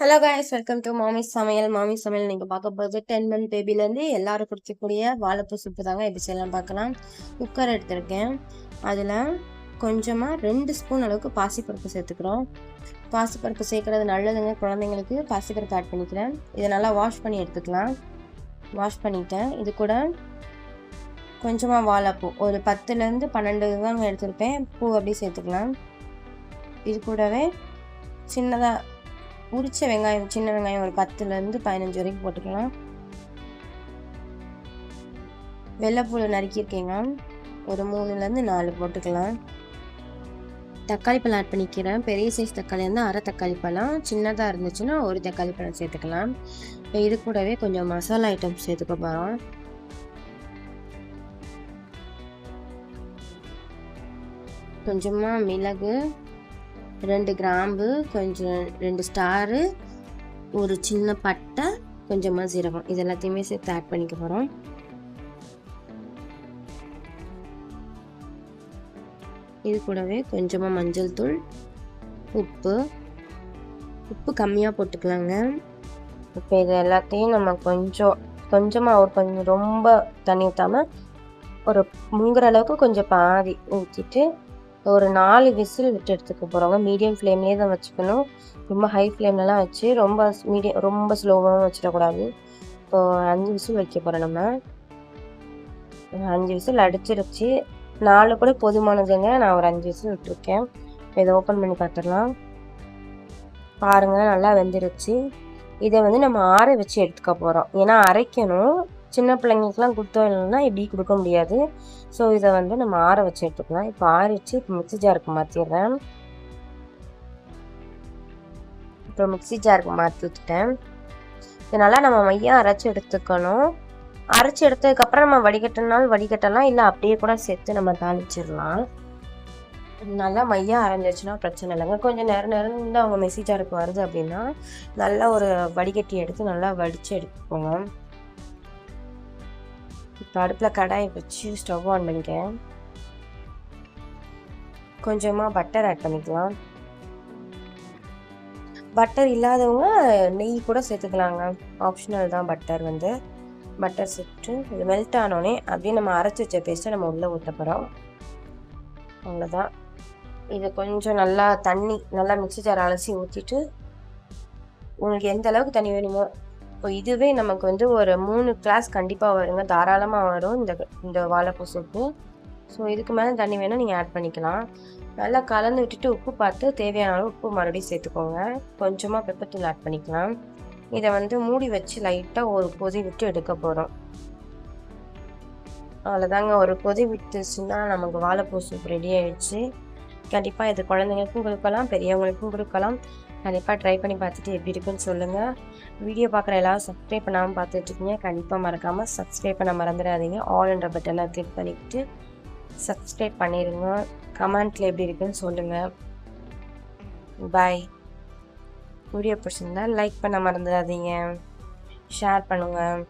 Hello guys, welcome to மாமி சமையல். நீங்கள் பார்க்க போகிறது 10 மந்த் பேபிலேருந்து எல்லாரும் குடிக்கக்கூடிய வாழைப்பூ சூப்பு தாங்க. எப்படி செய்யலாம் பார்க்கலாம். குக்கர் எடுத்திருக்கேன். அதில் கொஞ்சமாக 2 ஸ்பூன் அளவுக்கு பாசிப்பருப்பு சேர்த்துக்கிறோம். பாசிப்பருப்பு சேர்க்குறது நல்லதுங்க. குழந்தைங்களுக்கு பாசிப்பருப்பு ஆட் பண்ணிக்கிறேன். இதை நல்லா வாஷ் பண்ணி எடுத்துக்கலாம். வாஷ் பண்ணிட்டேன். இது கூட கொஞ்சமாக வாழைப்பூ ஒரு 10லேருந்து 12 தான் எடுத்திருப்பேன். பூ அப்படியே சேர்த்துக்கலாம். இது கூடவே சின்னதாக உரிச்ச வெங்காயம், சின்ன வெங்காயம் ஒரு 10லேருந்து 15 வரைக்கும் போட்டுக்கலாம். வெள்ளைப்பூடு நறுக்கியிருக்கேங்க, ஒரு 3லேருந்து 4 போட்டுக்கலாம். தக்காளி பழம் ஆட் பண்ணிக்கிறேன். பெரிய சைஸ் தக்காளி இருந்தால் அரை தக்காளி பழம், சின்னதாக இருந்துச்சுன்னா ஒரு தக்காளி பழம் சேர்த்துக்கலாம். இப்போ இது கூடவே கொஞ்சம் மசாலா ஐட்டம் சேர்த்துக்க போகிறோம். கொஞ்சமாக மிளகு, 2 கிராம்பு, கொஞ்சம் 2 ஸ்டாரு, ஒரு சின்ன பட்டை, கொஞ்சமாக சீரகம், இது எல்லாத்தையுமே சேர்த்து ஆட் பண்ணிக்க போகிறோம். இது கூடவே கொஞ்சமாக மஞ்சள் தூள், உப்பு கம்மியாக போட்டுக்கலாங்க. இப்போ இது எல்லாத்தையும் நம்ம கொஞ்சமாக ரொம்ப தண்ணி ஊற்றாமல் ஒரு முங்குற அளவுக்கு கொஞ்சம் பாதி ஊற்றிட்டு ஒரு 4 விசில் விட்டு எடுத்துக்க போகிறோங்க. மீடியம் ஃப்ளேம்லேயே தான் வச்சுக்கணும். ரொம்ப ஹை ஃப்ளேம்லலாம் வச்சு ரொம்ப ஸ்லோவாகவும் வச்சிடக்கூடாது. இப்போது 5 விசில் வைக்க போகிறோம். நம்ம 5 விசில் அடிச்சிருச்சு. 4 கூட போதுமானதுங்க. நான் ஒரு 5 விசில் விட்டுருக்கேன். இதை ஓப்பன் பண்ணி பார்த்துடலாம். பாருங்கள், நல்லா வெந்துருச்சு. இதை நம்ம ஆற வச்சு எடுத்துக்க போகிறோம். ஏன்னா அரைக்கணும். சின்ன பிள்ளைங்களுக்குலாம் கொடுத்தோம் இல்லைன்னா இப்படி கொடுக்க முடியாது. ஸோ இதை நம்ம ஆற வச்சு எடுத்துக்கலாம். இப்போ ஆறிச்சு. இப்போ மிக்ஸி ஜாருக்கு மாற்றிடுறேன். இப்போ மிக்ஸி ஜாருக்கு மாற்றி வச்சுட்டேன். இதனால் நம்ம மையம் அரைச்சி எடுத்துக்கணும். அரைச்சி எடுத்ததுக்கப்புறம் நம்ம வடிகட்டினாலும் வடிகட்டலாம், இல்லை அப்படியே கூட சேர்த்து நம்ம தாளிச்சிடலாம். நல்லா மையம் அரைஞ்சிருச்சுன்னா பிரச்சனை இல்லைங்க. கொஞ்சம் நேரம் அவங்க மிக்ஸி ஜாருக்கு வருது அப்படின்னா நல்லா ஒரு வடிகட்டி எடுத்து நல்லா வடித்து எடுத்துக்கோங்க. இப்போ அடுப்பில் கடாயை வச்சு ஸ்டவ் ஆன் பண்ணிக்கிறேன். கொஞ்சமாக பட்டர் ஆட் பண்ணிக்கலாம். பட்டர் இல்லாதவங்க நெய் கூட சேர்த்துக்கலாங்க, ஆப்ஷனல் தான். பட்டர் சேர்த்து இது மெல்ட் ஆனோடனே அப்படியே நம்ம அரைச்சி வச்ச பேஸ்ட்டை நம்ம உள்ளே ஊற்ற போகிறோம். அவ்வளோதான். இது கொஞ்சம் நல்லா நல்லா மிக்ஸி ஜார் அலசி ஊற்றிட்டு உங்களுக்கு எந்த அளவுக்கு தண்ணி வேணுமோ. இப்போ இதுவே நமக்கு ஒரு 3 கிளாஸ் கண்டிப்பாக வருங்க, தாராளமாக வரும் இந்த வாழைப்பூ சூப்பு. ஸோ இதுக்கு மேலே தண்ணி வேணும், நீங்கள் ஆட் பண்ணிக்கலாம். நல்லா கலந்து விட்டுட்டு உப்பு பார்த்து தேவையான அளவு உப்பு மறுபடியும் சேர்த்துக்கோங்க. கொஞ்சமாக பெப்பர் ஆட் பண்ணிக்கலாம். இதை மூடி வச்சு லைட்டாக ஒரு கொதி விட்டு எடுக்க போகிறோம். அவ்வளோதாங்க. ஒரு கொதி விட்டுச்சுன்னா நமக்கு வாழைப்பூ சூப் ரெடி ஆகிடுச்சு. கண்டிப்பாக இது குழந்தைங்களுக்கும் கொடுக்கலாம், பெரியவங்களுக்கும் கொடுக்கலாம். கண்டிப்பாக ட்ரை பண்ணி பார்த்துட்டு எப்படி இருக்குன்னு சொல்லுங்கள். வீடியோ பார்க்குற எல்லாரும் சப்ஸ்கிரைப் பண்ணாமல் பார்த்துட்ருக்கீங்க. கண்டிப்பாக மறக்காமல் சப்ஸ்கிரைப் பண்ண மறந்துடாதீங்க. ஆல்ன்ற பட்டனை கிளிக் பண்ணிவிட்டு சப்ஸ்கிரைப் பண்ணிடுங்க. கமெண்ட்டில் எப்படி இருக்குன்னு சொல்லுங்கள். பாய். வீடியோ பிடிச்சிருந்தா லைக் பண்ண மறந்துடாதீங்க, ஷேர் பண்ணுங்கள்.